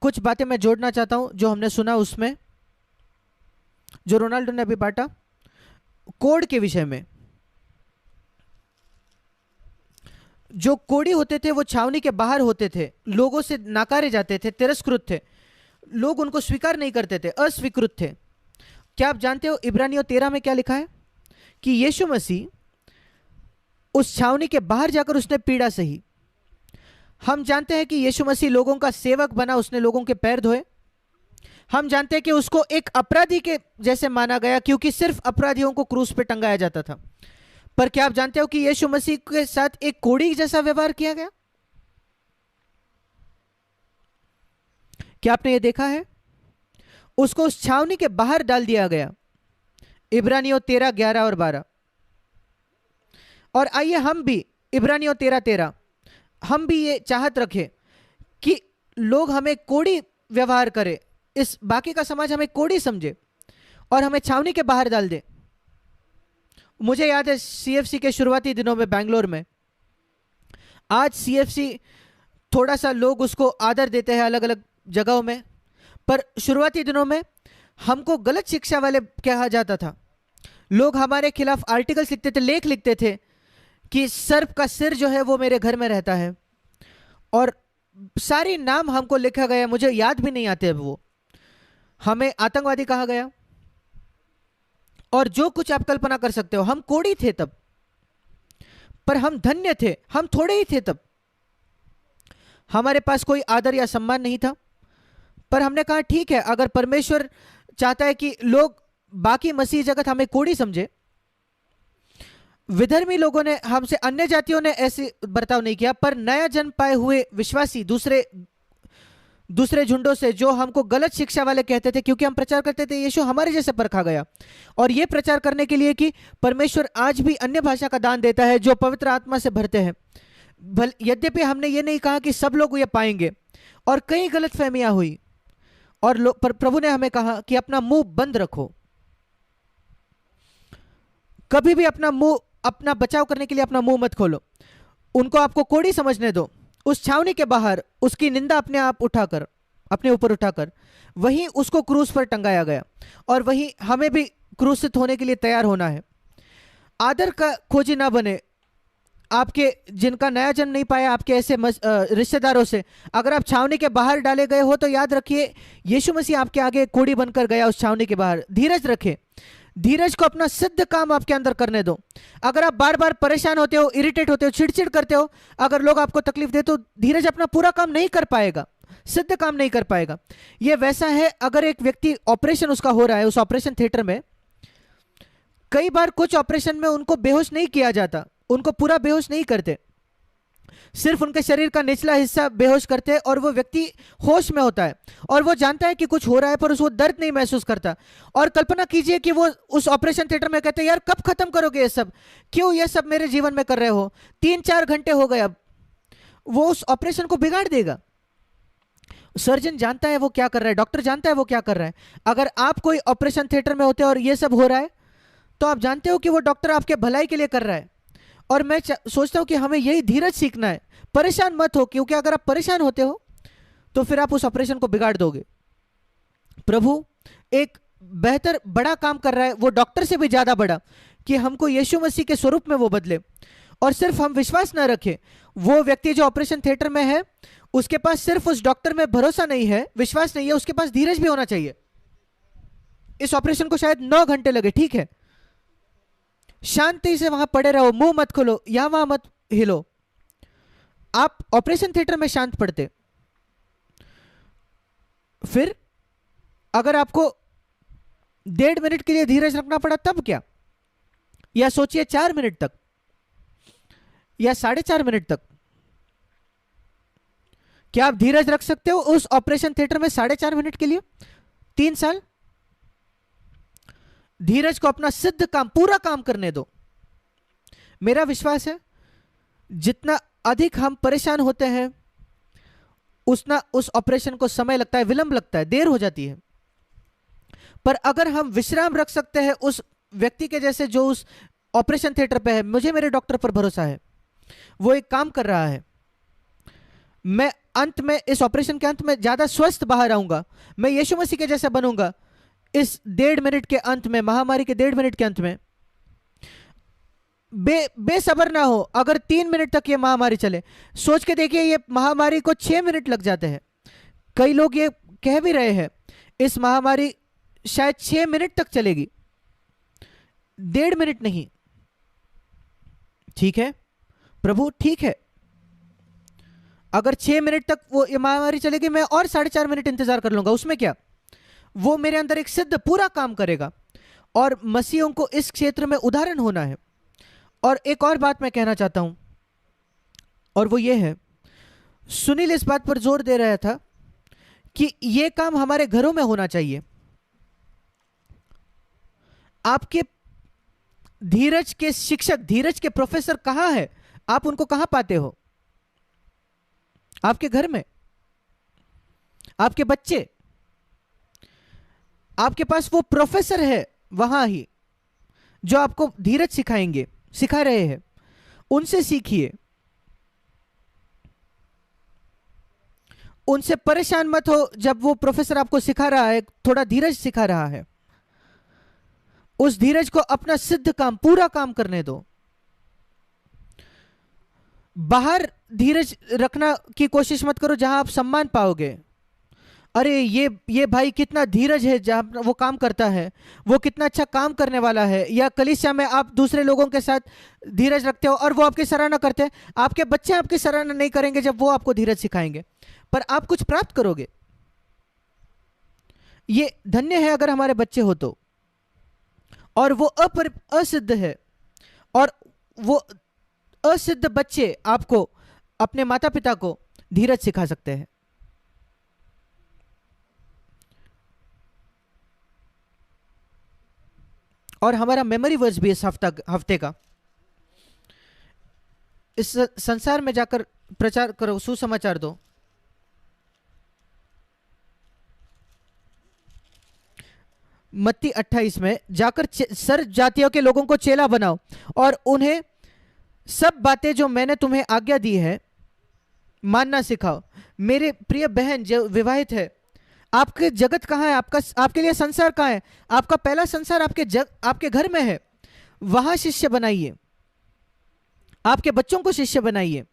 कुछ बातें मैं जोड़ना चाहता हूं जो हमने सुना उसमें, जो रोनाल्डो ने अभी बांटा कोड के विषय में। जो कोड़ी होते थे वो छावनी के बाहर होते थे, लोगों से नकारे जाते थे, तिरस्कृत थे, लोग उनको स्वीकार नहीं करते थे, अस्वीकृत थे। क्या आप जानते हो इब्रानियों 13 में क्या लिखा है? कि यीशु मसीह उस छावनी के बाहर जाकर उसने पीड़ा सही। हम जानते हैं कि यीशु मसीह लोगों का सेवक बना, उसने लोगों के पैर धोए। हम जानते हैं कि उसको एक अपराधी के जैसे माना गया, क्योंकि सिर्फ अपराधियों को क्रूस पे टंगाया जाता था। पर क्या आप जानते हो कि यीशु मसीह के साथ एक कोड़ी जैसा व्यवहार किया गया? क्या आपने ये देखा है? उसको उस छावनी के बाहर डाल दिया गया। इब्रानियों 13, 11 और 12। और आइए हम भी इब्रानियों 13, 13 हम भी ये चाहत रखें कि लोग हमें कोड़ी व्यवहार करे, इस बाकी का समाज हमें कोड़ी समझे और हमें छावनी के बाहर डाल दे। मुझे याद है सीएफसी के शुरुआती दिनों में बैंगलोर में, आज सीएफसी थोड़ा सा लोग उसको आदर देते हैं अलग अलग जगहों में, पर शुरुआती दिनों में हमको गलत शिक्षा वाले कहा जाता था। लोग हमारे खिलाफ आर्टिकल्स लिखते थे, लेख लिखते थे कि सर्प का सिर जो है वो मेरे घर में रहता है, और सारी नाम हमको लिखा गया, मुझे याद भी नहीं आते अब वो। हमें आतंकवादी कहा गया और जो कुछ आप कल्पना कर सकते हो। हम कोड़ी थे तब, पर हम धन्य थे, हम थोड़े ही थे तब। हमारे पास कोई आदर या सम्मान नहीं था, पर हमने कहा ठीक है, अगर परमेश्वर चाहता है कि लोग बाकी मसीह जगत हमें कोड़ी समझे। विधर्मी लोगों ने हमसे, अन्य जातियों ने ऐसे बर्ताव नहीं किया, पर नया जन्म पाए हुए विश्वासी दूसरे झुंडों से जो हमको गलत शिक्षा वाले कहते थे, क्योंकि हम प्रचार करते थे यीशु हमारे जैसे परखा गया, और यह प्रचार करने के लिए कि परमेश्वर आज भी अन्य भाषा का दान देता है जो पवित्र आत्मा से भरते हैं। यद्यपि हमने ये नहीं कहा कि सब लोग ये पाएंगे, और कई गलतफहमियां हुई, और पर प्रभु ने हमें कहा कि अपना मुंह बंद रखो, कभी भी अपना बचाव करने के लिए अपना मुंह मत खोलो। उनको आपको कोड़ी समझने दो। उस छावनी के बाहर उसकी निंदा अपने ऊपर उठाकर वहीं उसको क्रूस पर टंगाया गया, और वहीं हमें भी क्रूसित होने के लिए तैयार होना है। आदर का खोजी ना बने आपके, जिनका नया जन्म नहीं पाया, आपके ऐसे रिश्तेदारों से अगर आप छावनी के बाहर डाले गए हो, तो याद रखिए यीशु मसीह आपके आगे कोड़ी बनकर गया उस छावनी के बाहर। धीरज रखें, धीरज को अपना सिद्ध काम आपके अंदर करने दो। अगर आप बार बार परेशान होते हो, इरिटेट होते हो, चिड़चिड़ करते हो, अगर लोग आपको तकलीफ दे, तो धीरज अपना पूरा काम नहीं कर पाएगा, सिद्ध काम नहीं कर पाएगा। यह वैसा है अगर एक व्यक्ति ऑपरेशन उसका हो रहा है, उस ऑपरेशन थिएटर में कई बार कुछ ऑपरेशन में उनको बेहोश नहीं किया जाता, उनको पूरा बेहोश नहीं करते, सिर्फ उनके शरीर का निचला हिस्सा बेहोश करते हैं, और वो व्यक्ति होश में होता है और वो जानता है कि कुछ हो रहा है, पर वो दर्द नहीं महसूस करता। और कल्पना कीजिए कि वो उस ऑपरेशन थिएटर में कहते हैं यार कब खत्म करोगे ये सब, क्यों ये सब मेरे जीवन में कर रहे हो, 3-4 घंटे हो गए। अब वो उस ऑपरेशन को बिगाड़ देगा। सर्जन जानता है वो क्या कर रहा है, डॉक्टर जानता है वो क्या कर रहा है। अगर आप कोई ऑपरेशन थिएटर में होते और ये सब हो रहा है, तो आप जानते हो कि वो डॉक्टर आपके भलाई के लिए कर रहा है। और मैं सोचता हूं कि हमें यही धीरज सीखना है। परेशान मत हो, क्योंकि अगर आप परेशान होते हो तो फिर आप उस ऑपरेशन को बिगाड़ दोगे। प्रभु एक बेहतर बड़ा काम कर रहा है, वो डॉक्टर से भी ज्यादा बड़ा, कि हमको यीशु मसीह के स्वरूप में वो बदले। और सिर्फ हम विश्वास ना रखें, वो व्यक्ति जो ऑपरेशन थिएटर में है उसके पास सिर्फ उस डॉक्टर में भरोसा नहीं है, विश्वास नहीं है, उसके पास धीरज भी होना चाहिए। इस ऑपरेशन को शायद 9 घंटे लगे, ठीक है, शांति से वहां पड़े रहो, मुंह मत खोलो, यहां वहां मत हिलो। आप ऑपरेशन थिएटर में शांत पड़ते, फिर अगर आपको 1.5 मिनट के लिए धीरज रखना पड़ा तब क्या, या सोचिए 4 मिनट तक या 4.5 मिनट तक, क्या आप धीरज रख सकते हो उस ऑपरेशन थिएटर में 4.5 मिनट के लिए? 3 साल धीरज को अपना सिद्ध काम, पूरा काम करने दो। मेरा विश्वास है जितना अधिक हम परेशान होते हैं उतना उस ऑपरेशन को समय लगता है, विलंब लगता है, देर हो जाती है। पर अगर हम विश्राम रख सकते हैं उस व्यक्ति के जैसे जो उस ऑपरेशन थिएटर पे है, मुझे मेरे डॉक्टर पर भरोसा है, वो एक काम कर रहा है। मैं अंत में, इस ऑपरेशन के अंत में ज्यादा स्वस्थ बाहर आऊंगा, मैं यीशु मसीह के जैसा बनूंगा। इस 1.5 मिनट के अंत में, महामारी के 1.5 मिनट के अंत में बेसब्र ना हो अगर 3 मिनट तक ये महामारी चले। सोच के देखिए, ये महामारी को 6 मिनट लग जाते हैं। कई लोग ये कह भी रहे हैं इस महामारी शायद 6 मिनट तक चलेगी, 1.5 मिनट नहीं। ठीक है प्रभु, ठीक है, अगर 6 मिनट तक वो ये महामारी चलेगी, मैं और 4.5 मिनट इंतजार कर लूंगा, उसमें क्या। वो मेरे अंदर एक सिद्ध पूरा काम करेगा, और मसीहों को इस क्षेत्र में उदाहरण होना है। और एक और बात मैं कहना चाहता हूं, और वो ये है, सुनील इस बात पर जोर दे रहा था कि ये काम हमारे घरों में होना चाहिए। आपके धीरज के शिक्षक, धीरज के प्रोफेसर कहां है? आप उनको कहां पाते हो? आपके घर में। आपके बच्चे, आपके पास वो प्रोफेसर है वहां ही जो आपको धीरज सिखाएंगे, सिखा रहे हैं। उनसे सीखिए, उनसे परेशान मत हो जब वो प्रोफेसर आपको सिखा रहा है, थोड़ा धीरज सिखा रहा है। उस धीरज को अपना सिद्ध काम, पूरा काम करने दो। बाहर धीरज रखना की कोशिश मत करो जहां आप सम्मान पाओगे। अरे ये भाई कितना धीरज है जहां वो काम करता है, वो कितना अच्छा काम करने वाला है। या कलीसिया में आप दूसरे लोगों के साथ धीरज रखते हो और वो आपकी सराहना करते हैं। आपके बच्चे आपकी सराहना नहीं करेंगे जब वो आपको धीरज सिखाएंगे, पर आप कुछ प्राप्त करोगे। ये धन्य है अगर हमारे बच्चे हो तो। और वो असिद्ध है, और वो असिद्ध बच्चे आपको, अपने माता पिता को धीरज सिखा सकते हैं। और हमारा मेमोरी वर्स भी इस हफ्ते का, इस संसार में जाकर प्रचार करो, सुसमाचार दो। मत्ती 28 में जाकर सर जातियों के लोगों को चेला बनाओ और उन्हें सब बातें जो मैंने तुम्हें आज्ञा दी है मानना सिखाओ। मेरे प्रिय बहन जो विवाहित है, आपके जगत कहाँ है? आपके लिए संसार कहाँ है? आपका पहला संसार आपके घर में है। वहां शिष्य बनाइए, आपके बच्चों को शिष्य बनाइए।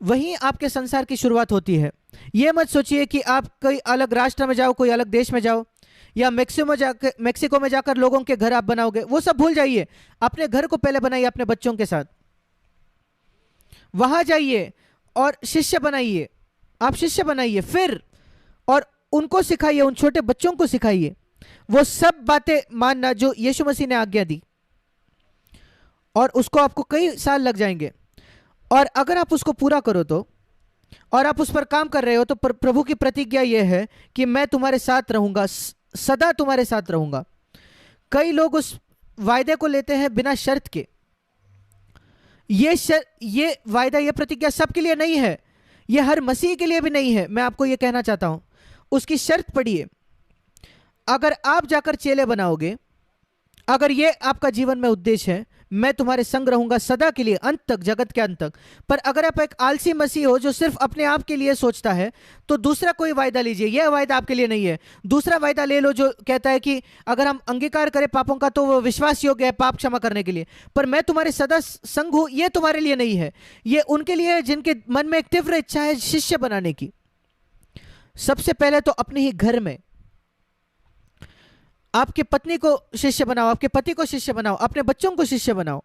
वहीं आपके संसार की शुरुआत होती है। यह मत सोचिए कि आप कोई अलग राष्ट्र में जाओ, कोई अलग देश में जाओ, या मेक्सिको में जाकर लोगों के घर आप बनाओगे। वो सब भूल जाइए। अपने घर को पहले बनाइए, अपने बच्चों के साथ। वहां जाइए और शिष्य बनाइए। आप शिष्य बनाइए फिर, और उनको सिखाइए, उन छोटे बच्चों को सिखाइए वो सब बातें मानना जो यीशु मसीह ने आज्ञा दी। और उसको आपको कई साल लग जाएंगे। और अगर आप उसको पूरा करो तो, और आप उस पर काम कर रहे हो तो प्रभु की प्रतिज्ञा यह है कि मैं तुम्हारे साथ रहूंगा, सदा तुम्हारे साथ रहूंगा। कई लोग उस वायदे को लेते हैं बिना शर्त के। ये वायदा, ये प्रतिज्ञा सबके लिए नहीं है, ये हर मसीह के लिए भी नहीं है। मैं आपको ये कहना चाहता हूं, उसकी शर्त पढ़िए। अगर आप जाकर चेले बनाओगे, अगर ये आपका जीवन में उद्देश्य है, मैं तुम्हारे संग रहूंगा सदा के लिए, अंत तक, जगत के अंत तक। पर अगर आप एक आलसी मसीह हो जो सिर्फ अपने आप के लिए सोचता है, तो दूसरा कोई वायदा लीजिए। यह वायदा आपके लिए नहीं है। दूसरा वायदा ले लो जो कहता है कि अगर हम अंगीकार करें पापों का तो वो विश्वास योग्य है पाप क्षमा करने के लिए। पर मैं तुम्हारे सदा संग हूं, यह तुम्हारे लिए नहीं है। यह उनके लिए है जिनके मन में एक तीव्र इच्छा है शिष्य बनाने की। सबसे पहले तो अपने ही घर में आपके पत्नी को शिष्य बनाओ, आपके पति को शिष्य बनाओ, अपने बच्चों को शिष्य बनाओ,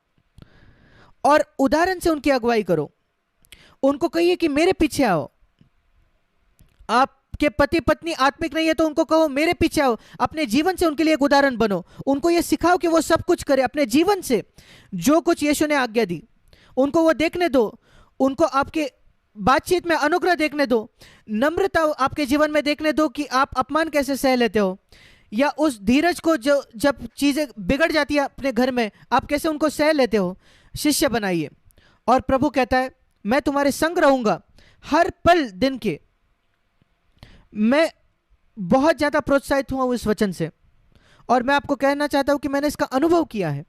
और उदाहरण से उनकी अगुवाई करो। उनको कहिए कि मेरे पीछे आओ। आपके पति पत्नी आत्मिक नहीं है तो उनको कहो मेरे पीछे आओ। अपने जीवन से उनके लिए एक उदाहरण बनो। उनको यह सिखाओ कि वो सब कुछ करे अपने जीवन से, जो कुछ यीशु ने आज्ञा दी उनको वो देखने दो। उनको आपके बातचीत में अनुग्रह देखने दो, नम्रता आपके जीवन में देखने दो कि आप अपमान कैसे सह लेते हो, या उस धीरज को जो जब चीजें बिगड़ जाती है अपने घर में आप कैसे उनको सह लेते हो। शिष्य बनाइए। और प्रभु कहता है मैं तुम्हारे संग रहूंगा हर पल दिन के। मैं बहुत ज्यादा प्रोत्साहित हुआ हूं इस वचन से, और मैं आपको कहना चाहता हूं कि मैंने इसका अनुभव किया है।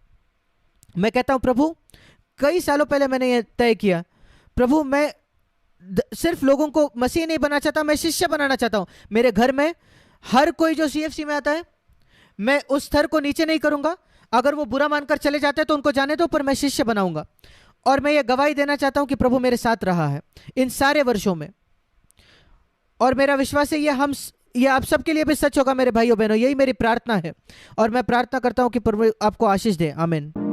मैं कहता हूं प्रभु, कई सालों पहले मैंने यह तय किया, प्रभु मैं सिर्फ लोगों को मसीह नहीं बनाना चाहता, मैं शिष्य बनाना चाहता हूं। मेरे घर में हर कोई जो सीएफसी में आता है, मैं उस स्तर को नीचे नहीं करूंगा। अगर वो बुरा मानकर चले जाते हैं तो उनको जाने दो, पर मैं शिष्य बनाऊंगा। और मैं ये गवाही देना चाहता हूं कि प्रभु मेरे साथ रहा है इन सारे वर्षों में, और मेरा विश्वास है ये आप सबके लिए भी सच होगा मेरे भाइयों बहनों। यही मेरी प्रार्थना है और मैं प्रार्थना करता हूं कि प्रभु आपको आशीष दे। आमीन।